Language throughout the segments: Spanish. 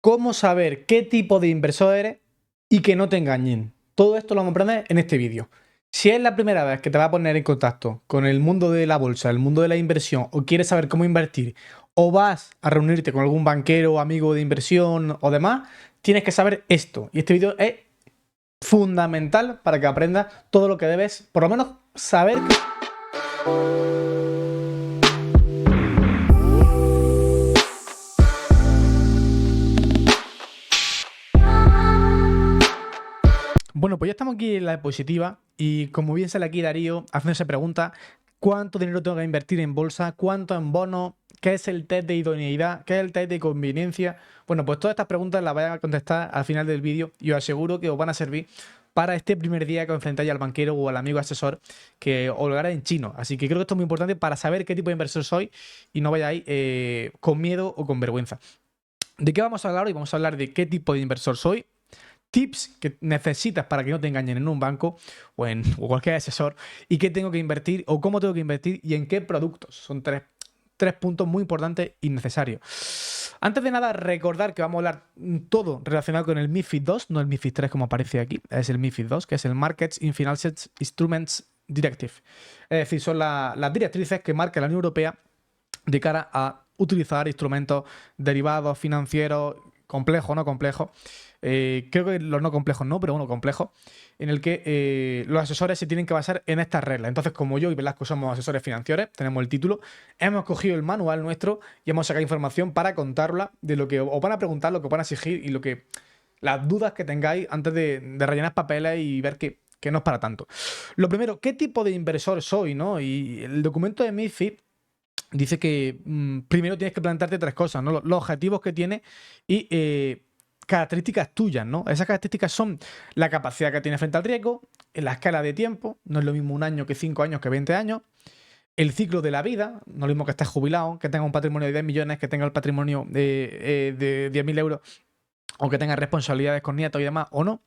cómo saber qué tipo de inversor eres y que no te engañen. Todo esto lo vamos a aprender en este vídeo. Si es la primera vez que te vas a poner en contacto con el mundo de la bolsa, el mundo de la inversión, o quieres saber cómo invertir, o vas a reunirte con algún banquero, amigo de inversión o demás, tienes que saber esto. Y este vídeo es fundamental para que aprendas todo lo que debes, por lo menos, saber. Bueno, pues ya estamos aquí en la diapositiva y como bien sale aquí Darío, haciéndose pregunta cuánto dinero tengo que invertir en bolsa, cuánto en bonos, qué es el test de idoneidad, qué es el test de conveniencia. Bueno, pues todas estas preguntas las voy a contestar al final del vídeo y os aseguro que os van a servir para este primer día que os enfrentáis al banquero o al amigo asesor que os lo hará en chino. Así que creo que esto es muy importante para saber qué tipo de inversor sois y no vayáis con miedo o con vergüenza. ¿De qué vamos a hablar hoy? Vamos a hablar de qué tipo de inversor soy, tips que necesitas para que no te engañen en un banco o cualquier asesor, y qué tengo que invertir o cómo tengo que invertir y en qué productos. Son tres puntos muy importantes y necesarios. Antes de nada, recordar que vamos a hablar todo relacionado con el MiFID II, no el MiFID III como aparece aquí, es el MiFID II, que es el Markets in Financial Instruments Directive. Es decir, son las directrices que marca la Unión Europea de cara a utilizar instrumentos derivados financieros complejos, no complejos. Creo que los no complejos no, pero bueno, complejos, en el que los asesores se tienen que basar en estas reglas. Entonces, como yo y Velasco somos asesores financieros, tenemos el título, hemos cogido el manual nuestro y hemos sacado información para contarla de lo que os van a preguntar, lo que os van a exigir y las dudas que tengáis antes de rellenar papeles y ver que no es para tanto. Lo primero, ¿qué tipo de inversor soy, no? Y el documento de MiFID dice que primero tienes que plantearte tres cosas, ¿no? Los objetivos que tiene y características tuyas, ¿no? Esas características son la capacidad que tiene frente al riesgo, la escala de tiempo, no es lo mismo un año que 5 años que 20 años, el ciclo de la vida, no es lo mismo que estés jubilado, que tenga un patrimonio de 10 millones, que tenga el patrimonio de 10.000 euros, o que tenga responsabilidades con nietos y demás, o no,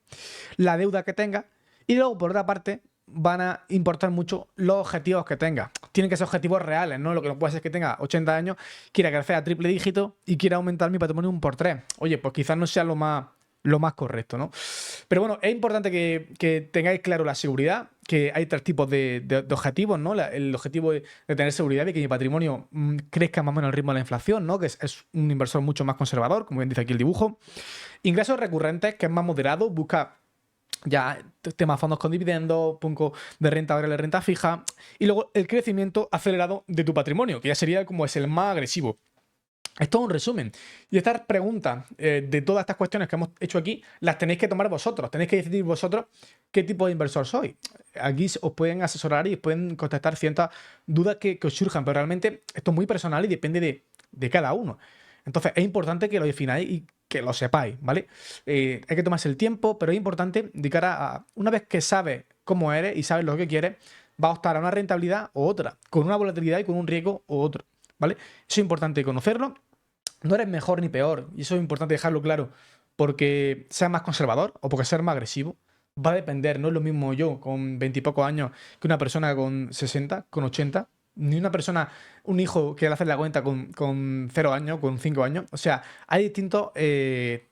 la deuda que tenga, y luego, por otra parte, van a importar mucho los objetivos que tenga. Tienen que ser objetivos reales, ¿no? Lo que no puede ser es que tenga 80 años, quiera crecer a triple dígito y quiera aumentar mi patrimonio un por 3. Oye, pues quizás no sea lo más correcto, ¿no? Pero bueno, es importante que tengáis claro la seguridad, que hay tres tipos de objetivos, ¿no? El objetivo de tener seguridad de que mi patrimonio crezca más o menos al ritmo de la inflación, ¿no? Que es un inversor mucho más conservador, como bien dice aquí el dibujo. Ingresos recurrentes, que es más moderado, busca ya temas fondos con dividendos, punto de renta variable, renta fija, y luego el crecimiento acelerado de tu patrimonio, que ya sería como es el más agresivo. Esto es un resumen. Y estas preguntas de todas estas cuestiones que hemos hecho aquí, las tenéis que tomar vosotros. Tenéis que decidir vosotros qué tipo de inversor sois. Aquí os pueden asesorar y os pueden contestar ciertas dudas que os surjan, pero realmente esto es muy personal y depende de cada uno. Entonces es importante que lo defináis y que lo sepáis, ¿vale? Hay que tomarse el tiempo, pero es importante de cara a una vez que sabes cómo eres y sabes lo que quieres, va a optar a una rentabilidad u otra, con una volatilidad y con un riesgo u otro, ¿vale? Eso es importante conocerlo. No eres mejor ni peor, y eso es importante dejarlo claro, porque seas más conservador o porque seas más agresivo. Va a depender, no es lo mismo yo con 20 y pocos años que una persona con 60, con 80, ni una persona, un hijo que le hace la cuenta con 0 años, con 5 años. O sea, hay distintos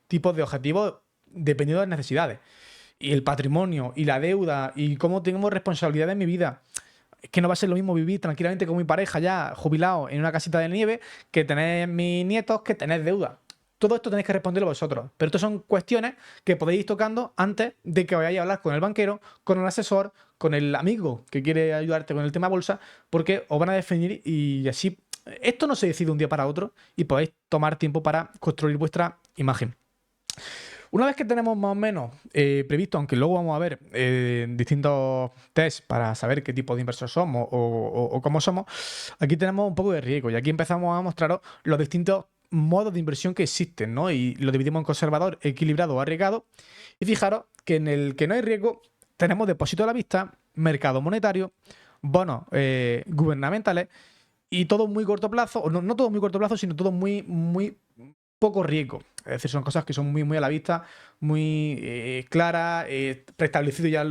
tipos de objetivos dependiendo de las necesidades. Y el patrimonio y la deuda y cómo tengo responsabilidad en mi vida. Es que no va a ser lo mismo vivir tranquilamente con mi pareja ya jubilado en una casita de nieve que tener mis nietos que tener deuda. Todo esto tenéis que responderlo vosotros. Pero estas son cuestiones que podéis ir tocando antes de que vayáis a hablar con el banquero, con el asesor, con el amigo que quiere ayudarte con el tema bolsa, porque os van a definir y así. Esto no se decide un día para otro y podéis tomar tiempo para construir vuestra imagen. Una vez que tenemos más o menos previsto, aunque luego vamos a ver distintos tests para saber qué tipo de inversor somos o cómo somos, aquí tenemos un poco de riesgo y aquí empezamos a mostraros los distintos modos de inversión que existen, ¿no? Y lo dividimos en conservador, equilibrado o arriesgado. Y fijaros que en el que no hay riesgo tenemos depósito a la vista, mercado monetario, bonos gubernamentales y todo muy corto plazo, o no todo muy corto plazo, sino todo muy poco riesgo. Es decir, son cosas que son muy a la vista, muy claras, preestablecido ya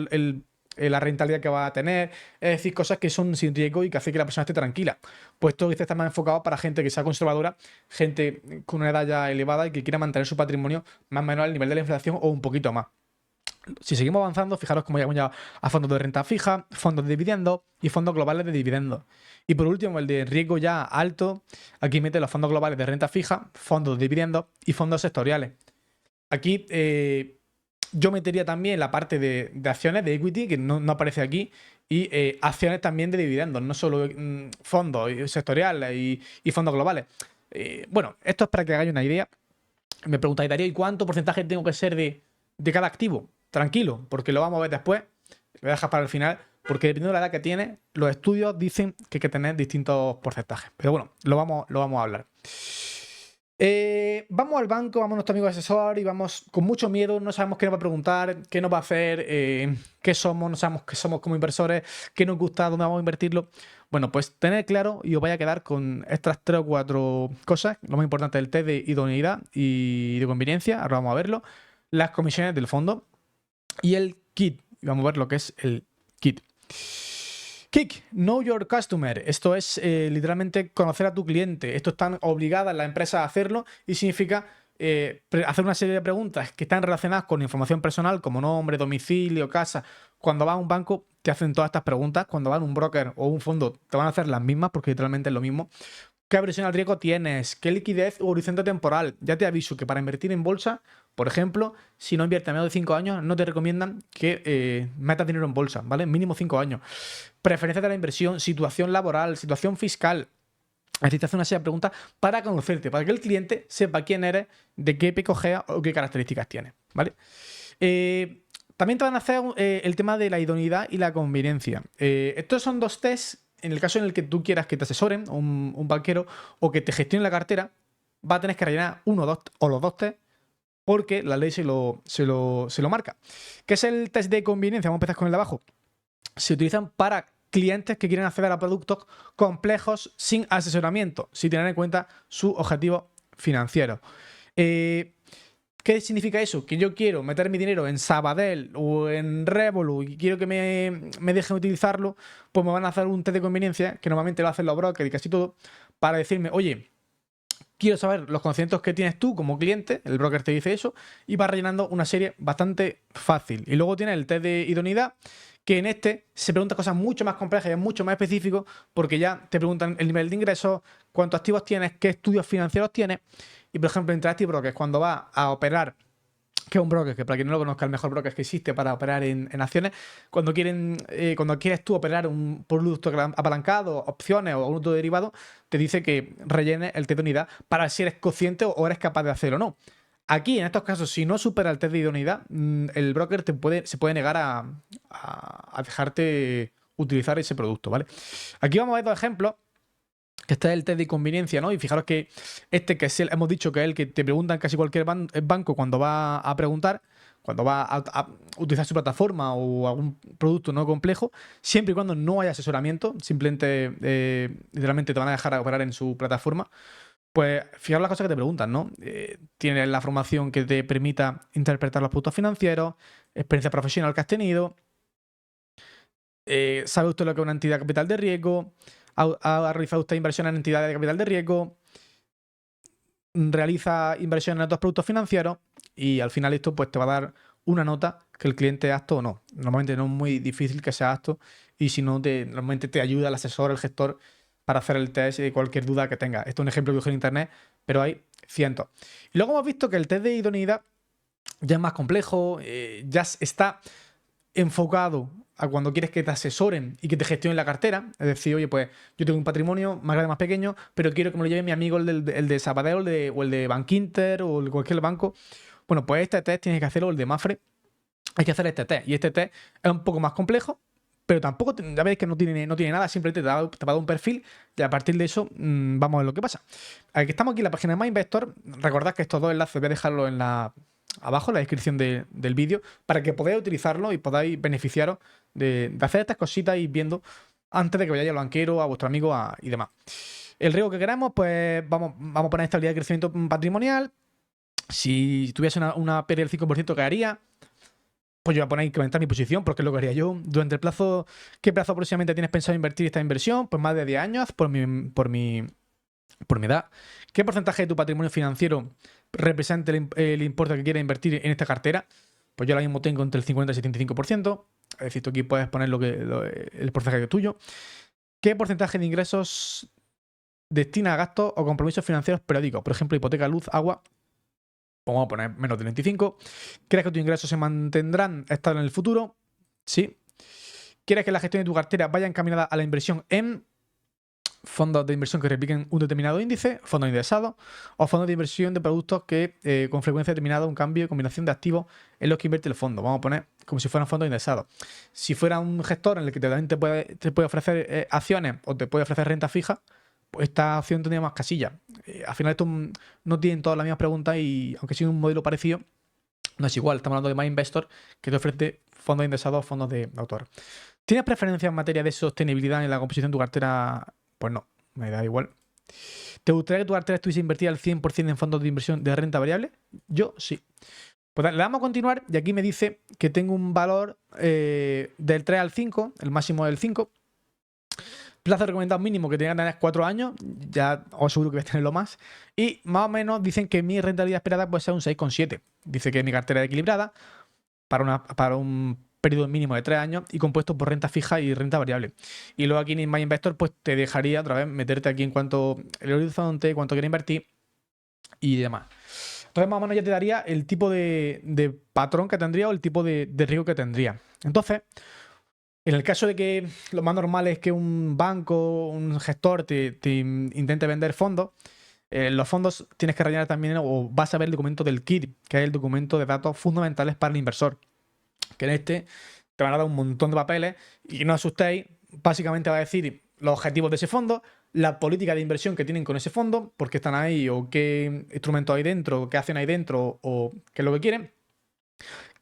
la rentabilidad que va a tener, es decir, cosas que son sin riesgo y que hace que la persona esté tranquila. Pues esto está más enfocado para gente que sea conservadora, gente con una edad ya elevada y que quiera mantener su patrimonio más o menos al nivel de la inflación o un poquito más. Si seguimos avanzando, fijaros cómo llegamos ya a fondos de renta fija, fondos de dividendos y fondos globales de dividendos. Y por último, el de riesgo ya alto, aquí mete los fondos globales de renta fija, fondos de dividendos y fondos sectoriales. Aquí yo metería también la parte de acciones, de equity, que no aparece aquí, y acciones también de dividendos, no solo fondos sectoriales y fondos globales. Bueno, esto es para que hagáis una idea. Me preguntáis, Darío, ¿y cuánto porcentaje tengo que ser de cada activo? Tranquilo, porque lo vamos a ver después. Lo voy a dejar para el final, porque dependiendo de la edad que tiene, los estudios dicen que hay que tener distintos porcentajes. Pero bueno, lo vamos a hablar. Vamos al banco, vamos a nuestro amigo asesor y vamos con mucho miedo, no sabemos qué nos va a preguntar, qué nos va a hacer, qué somos, no sabemos qué somos como inversores, qué nos gusta, dónde vamos a invertirlo. Bueno, pues tener claro y os vais a quedar con estas 3 o 4 cosas, lo más importante del test de idoneidad y de conveniencia, ahora vamos a verlo, las comisiones del fondo y el kit, vamos a ver lo que es el kit. KIC, Know Your Customer. Esto es literalmente conocer a tu cliente. Esto están obligadas las empresas a hacerlo y significa hacer una serie de preguntas que están relacionadas con información personal como nombre, domicilio, casa. Cuando vas a un banco te hacen todas estas preguntas. Cuando vas a un broker o un fondo te van a hacer las mismas porque literalmente es lo mismo. ¿Qué aversión al riesgo tienes? ¿Qué liquidez o horizonte temporal? Ya te aviso que para invertir en bolsa, por ejemplo, si no inviertes a menos de 5 años, no te recomiendan que metas dinero en bolsa, ¿vale? Mínimo 5 años. Preferencia de la inversión, situación laboral, situación fiscal. Es decir, te hace una serie de preguntas para conocerte, para que el cliente sepa quién eres, de qué picogea o qué características tiene, ¿vale? También te van a hacer el tema de la idoneidad y la conveniencia. Estos son 2 tests. En el caso en el que tú quieras que te asesoren, un banquero, o que te gestione la cartera, va a tener que rellenar uno o los 2 test, porque la ley se lo marca. ¿Qué es el test de conveniencia? Vamos a empezar con el de abajo. Se utilizan para clientes que quieren acceder a productos complejos sin asesoramiento, sin tener en cuenta su objetivo financiero. ¿Qué significa eso? Que yo quiero meter mi dinero en Sabadell o en Revolut y quiero que me dejen utilizarlo, pues me van a hacer un test de conveniencia, que normalmente lo hacen los brokers y casi todo, para decirme, oye, quiero saber los conocimientos que tienes tú como cliente, el broker te dice eso, y vas rellenando una serie bastante fácil. Y luego tienes el test de idoneidad, que en este se preguntan cosas mucho más complejas y es mucho más específico, porque ya te preguntan el nivel de ingresos, cuántos activos tienes, qué estudios financieros tienes. Y por ejemplo, Interactive Brokers, cuando va a operar, que es un broker, que para quien no lo conozca, el mejor broker que existe para operar en acciones, cuando quieres tú operar un producto apalancado, opciones o un otro derivado, te dice que rellene el test de idoneidad para ver si eres consciente o eres capaz de hacerlo o no. Aquí, en estos casos, si no supera el test de idoneidad, el broker se puede negar a dejarte utilizar ese producto, ¿vale? Aquí vamos a ver 2 ejemplos. Que este es el test de conveniencia, ¿no? Y fijaros que que es hemos dicho que es el que te preguntan casi cualquier banco cuando va a preguntar, cuando va a utilizar su plataforma o algún producto no complejo, siempre y cuando no haya asesoramiento, simplemente literalmente te van a dejar operar en su plataforma. Pues fijaros las cosas que te preguntan, ¿no? Tienes la formación que te permita interpretar los productos financieros, experiencia profesional que has tenido, ¿sabe usted lo que es una entidad de capital de riesgo? ¿Ha realizado usted inversiones en entidades de capital de riesgo? ¿Realiza inversiones en otros productos financieros? Y al final esto pues te va a dar una nota que el cliente es apto o no. Normalmente no es muy difícil que sea apto y si no, normalmente te ayuda el asesor, el gestor para hacer el test de cualquier duda que tenga. Esto es un ejemplo que coge en internet, pero hay cientos. Y luego hemos visto que el test de idoneidad ya es más complejo, ya está enfocado a cuando quieres que te asesoren y que te gestionen la cartera. Es decir, oye, pues yo tengo un patrimonio más grande, más pequeño, pero quiero que me lo lleve mi amigo el de Sabadell o el de Bankinter o el de cualquier banco. Bueno, pues este test tienes que hacerlo, el de Mafre. Hay que hacer este test. Y este test es un poco más complejo, pero tampoco, ya veis que no tiene nada, simplemente te va a dar un perfil y a partir de eso vamos a ver lo que pasa. Aquí estamos aquí en la página de MyInvestor. Recordad que estos 2 enlaces voy a dejarlo abajo en la descripción del vídeo para que podáis utilizarlo y podáis beneficiaros de hacer estas cositas y viendo antes de que vayáis al banquero, a vuestro amigo y demás. El riesgo que queramos, pues vamos a poner estabilidad de crecimiento patrimonial. Si tuviese una pérdida del 5%, ¿qué haría? pues yo voy a poner incrementar mi posición, porque es lo que haría yo. Durante el plazo, ¿qué plazo aproximadamente tienes pensado invertir esta inversión? Pues más de 10 años por mi edad. ¿Qué porcentaje de tu patrimonio financiero representa el importe que quieres invertir en esta cartera? Pues yo ahora mismo tengo entre el 50 y el 75%. Es decir, tú aquí puedes poner el porcentaje que es tuyo. ¿Qué porcentaje de ingresos destina a gastos o compromisos financieros periódicos? Por ejemplo, hipoteca, luz, agua. Pues vamos a poner menos del 25. ¿Crees que tus ingresos se mantendrán estables en el futuro? Sí. ¿Quieres que la gestión de tu cartera vaya encaminada a la inversión en fondos de inversión que repliquen un determinado índice, fondos indexados, o fondos de inversión de productos que con frecuencia determinada un cambio de combinación de activos en los que invierte el fondo? Vamos a poner como si fueran fondos indexados. Si fuera un gestor en el que también te puede ofrecer acciones o te puede ofrecer renta fija, pues esta opción tendría más casillas. Al final esto no tienen todas las mismas preguntas y aunque sea un modelo parecido, no es igual. Estamos hablando de MyInvestor, que te ofrece fondos indexados, fondos de autor. ¿Tienes preferencia en materia de sostenibilidad en la composición de tu cartera? Pues no, me da igual. ¿Te gustaría que tu cartera estuviese invertida al 100% en fondos de inversión de renta variable? Yo sí. Pues le damos a continuar y aquí me dice que tengo un valor del 3 al 5, el máximo del 5. Plazo recomendado mínimo que tenga que tener 4 años, ya os aseguro que voy a tenerlo más. Y más o menos dicen que mi rentabilidad esperada puede ser un 6,7. Dice que mi cartera es equilibrada para un periodo mínimo de 3 años y compuesto por renta fija y renta variable. Y luego aquí en MyInvestor pues te dejaría otra vez meterte aquí en cuanto el horizonte, cuánto quieres invertir y demás. Entonces más o menos ya te daría el tipo de patrón que tendría o el tipo de riesgo que tendría. Entonces, en el caso de que lo más normal es que un banco, un gestor te intente vender fondos, los fondos tienes que rellenar también o vas a ver el documento del KID, que es el documento de datos fundamentales para el inversor. Que en este te van a dar un montón de papeles y no asustéis, básicamente va a decir los objetivos de ese fondo, la política de inversión que tienen con ese fondo, por qué están ahí o qué instrumentos hay dentro, qué hacen ahí dentro o qué es lo que quieren.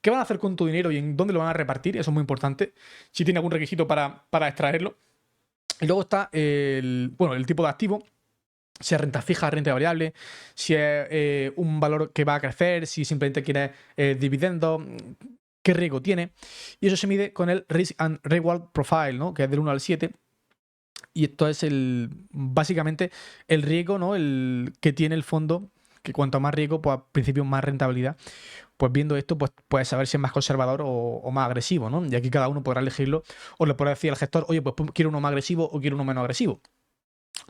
¿Qué van a hacer con tu dinero y en dónde lo van a repartir? Eso es muy importante. Si tiene algún requisito para extraerlo. Y luego está el tipo de activo. Si es renta fija, renta variable, si es un valor que va a crecer, si simplemente quieres dividendos, qué riesgo tiene. Y eso se mide con el Risk and Reward Profile, ¿no? Que es del 1 al 7. Y esto es básicamente el riesgo, ¿no? El que tiene el fondo, que cuanto más riesgo, pues al principio más rentabilidad. Pues viendo esto, pues puedes saber si es más conservador o más agresivo, ¿no? Y aquí cada uno podrá elegirlo o le podrá decir al gestor, oye, pues quiero uno más agresivo o quiero uno menos agresivo.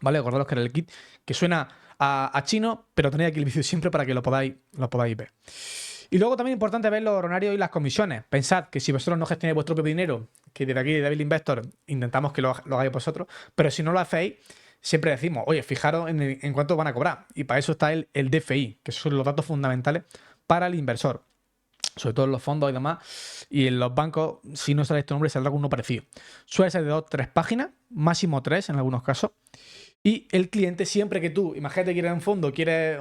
¿Vale? Acordaros que era el kit que suena a chino, pero tenéis aquí el vídeo siempre para que lo podáis ver. Y luego también es importante ver los horarios y las comisiones. Pensad que si vosotros no gestionáis vuestro propio dinero, que desde aquí de Devil Investor intentamos que lo hagáis vosotros, pero si no lo hacéis, siempre decimos, oye, fijaros en cuánto van a cobrar. Y para eso está el DFI, que son los datos fundamentales para el inversor. Sobre todo en los fondos y demás. Y en los bancos, si no sale este nombre, saldrá uno parecido. Suele ser de 2-3 páginas, máximo 3 en algunos casos. Y el cliente, siempre que tú, imagínate que quieres un fondo, te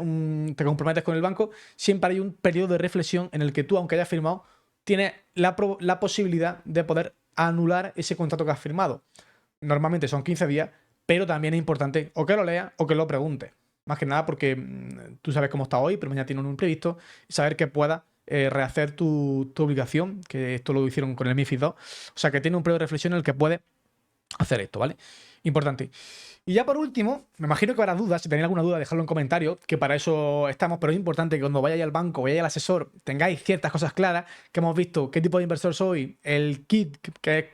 comprometes con el banco, siempre hay un periodo de reflexión en el que tú, aunque hayas firmado, tienes la posibilidad de poder anular ese contrato que has firmado. Normalmente son 15 días, pero también es importante o que lo leas o que lo preguntes. Más que nada porque tú sabes cómo está hoy, pero mañana tiene un imprevisto, y saber que puedas rehacer tu obligación, que esto lo hicieron con el MiFID II. O sea, que tiene un periodo de reflexión en el que puedes hacer esto, ¿vale? Importante. Y ya por último, me imagino que habrá dudas. Si tenéis alguna duda, dejadlo en comentarios, que para eso estamos. Pero es importante que cuando vayáis al banco, vayáis al asesor, tengáis ciertas cosas claras, que hemos visto qué tipo de inversor soy, el kit, que es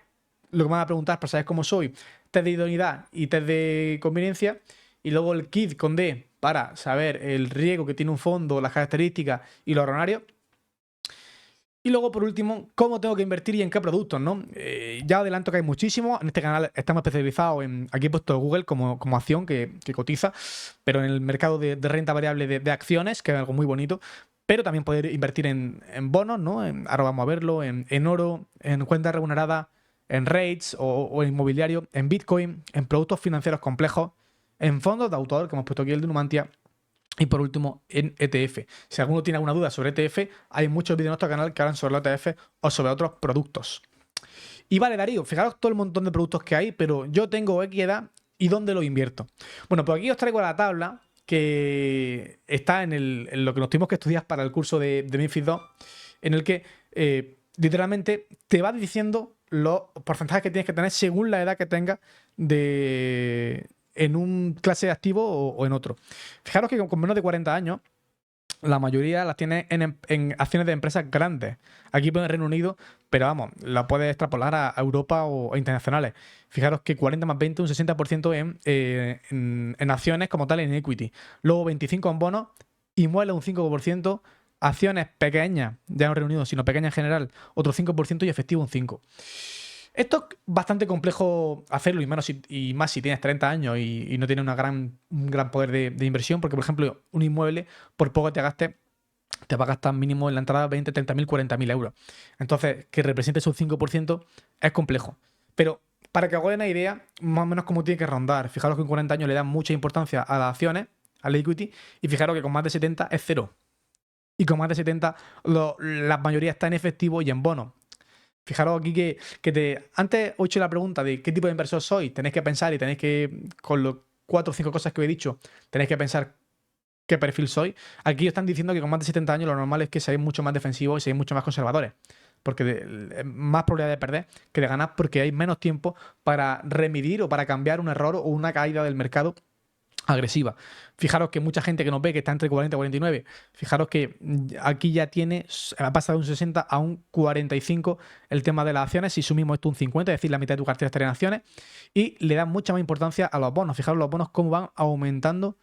lo que me van a preguntar para saber cómo soy, test de idoneidad y test de conveniencia, y luego el kit con D para saber el riesgo que tiene un fondo, las características y los horarios. Y luego, por último, cómo tengo que invertir y en qué productos, ¿no? Ya adelanto que hay muchísimos. En este canal estamos especializados en... Aquí he puesto Google como acción que cotiza, pero en el mercado de renta variable de acciones, que es algo muy bonito. Pero también poder invertir en bonos, ¿no? Ahora vamos a verlo, en oro, en cuentas remuneradas, en rates o en inmobiliario, en Bitcoin, en productos financieros complejos, en fondos de autor, que hemos puesto aquí el de Numantia. Y por último, en ETF. Si alguno tiene alguna duda sobre ETF, hay muchos vídeos en nuestro canal que hablan sobre los ETF o sobre otros productos. Y vale, Darío, fijaros todo el montón de productos que hay, pero yo tengo X edad y ¿dónde lo invierto? Bueno, pues aquí os traigo la tabla que está en lo que nos tuvimos que estudiar para el curso de MiFID II, en el que literalmente te va diciendo los porcentajes que tienes que tener según la edad que tengas en un clase de activo o en otro. Fijaros que con menos de 40 años, la mayoría las tiene en acciones de empresas grandes. Aquí en el Reino Unido, pero vamos, la puedes extrapolar a Europa o internacionales. Fijaros que 40 más 20, un 60% en acciones como tal, en equity. Luego 25 en bonos, inmuebles un 5%, acciones pequeñas, ya no Reino Unido, sino pequeñas en general, otro 5% y efectivo un 5%. Esto es bastante complejo hacerlo y más si tienes 30 años y no tienes un gran poder de inversión, porque por ejemplo un inmueble, por poco te gastes, te va a gastar mínimo en la entrada 20, 30.000, 40.000 euros. Entonces, que represente un 5% es complejo. Pero para que os hagáis una idea, más o menos cómo tiene que rondar. Fijaros que en 40 años le dan mucha importancia a las acciones, al equity, y fijaros que con más de 70 es cero. Y con más de 70 la mayoría está en efectivo y en bonos. Fijaros aquí antes os he hecho la pregunta de qué tipo de inversor sois. Tenéis que pensar y tenéis que, con los 4 o 5 cosas que os he dicho, tenéis que pensar qué perfil sois. Aquí os están diciendo que con más de 70 años lo normal es que seáis mucho más defensivos y seáis mucho más conservadores. Porque más probabilidad de perder que de ganar, porque hay menos tiempo para remitir o para cambiar un error o una caída del mercado agresiva. Fijaros que mucha gente que nos ve que está entre 40 y 49, fijaros que aquí ya ha pasado de un 60 a un 45 el tema de las acciones. Si sumimos esto un 50, es decir, la mitad de tu cartera estaría en acciones, y le da mucha más importancia a los bonos. Fijaros los bonos cómo van aumentando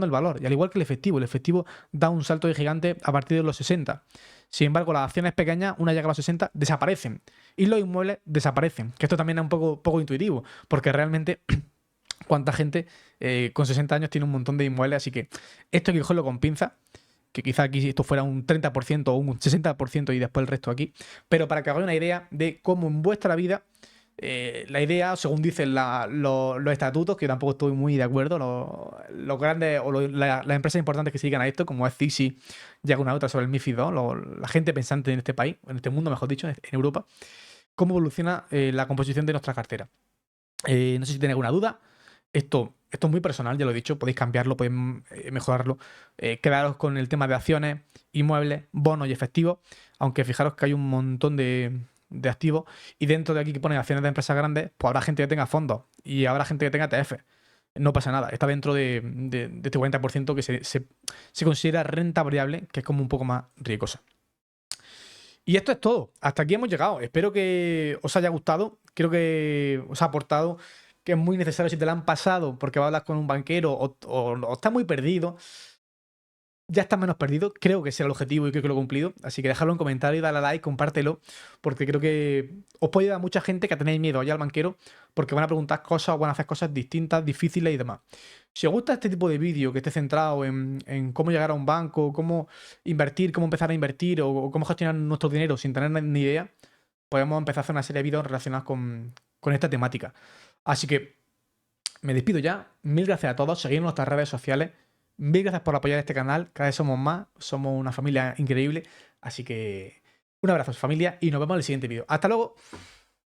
el valor, y al igual que el efectivo da un salto de gigante a partir de los 60. Sin embargo, las acciones pequeñas, una llega a los 60, desaparecen, y los inmuebles desaparecen, que esto también es un poco intuitivo, porque realmente cuánta gente con 60 años tiene un montón de inmuebles, así que esto hay que cogerlo con pinza, que quizá aquí si esto fuera un 30% o un 60% y después el resto aquí, pero para que hagáis una idea de cómo en vuestra vida, la idea, según dicen los estatutos, que yo tampoco estoy muy de acuerdo, los grandes o las empresas importantes que se dedican a esto, como es CISI y alguna otra sobre el MiFID II, la gente pensante en este país, en este mundo, mejor dicho, en Europa, cómo evoluciona la composición de nuestra cartera. No sé si tenéis alguna duda. Esto es muy personal, ya lo he dicho, podéis cambiarlo, podéis mejorarlo. Quedaros con el tema de acciones, inmuebles, bonos y efectivos, aunque fijaros que hay un montón de activos, y dentro de aquí que pone acciones de empresas grandes, pues habrá gente que tenga fondos y habrá gente que tenga ETF. No pasa nada, está dentro de este 40% que se considera renta variable, que es como un poco más riesgosa. Y esto es todo. Hasta aquí hemos llegado. Espero que os haya gustado. Creo que os ha aportado, que es muy necesario si te la han pasado porque vas a hablar con un banquero o estás muy perdido. Ya estás menos perdido. Creo que ese era el objetivo y creo que lo he cumplido. Así que dejadlo en comentario, dale a like, compártelo, porque creo que os puede ayudar a mucha gente que tenéis miedo allá al banquero, porque van a preguntar cosas o van a hacer cosas distintas, difíciles y demás. Si os gusta este tipo de vídeo que esté centrado en cómo llegar a un banco, cómo invertir, cómo empezar a invertir o cómo gestionar nuestro dinero sin tener ni idea, podemos empezar a hacer una serie de vídeos relacionados con esta temática. Así que me despido ya. Mil gracias a todos. Seguidnos en nuestras redes sociales. Mil gracias por apoyar este canal. Cada vez somos más. Somos una familia increíble. Así que un abrazo, familia, y nos vemos en el siguiente vídeo. ¡Hasta luego!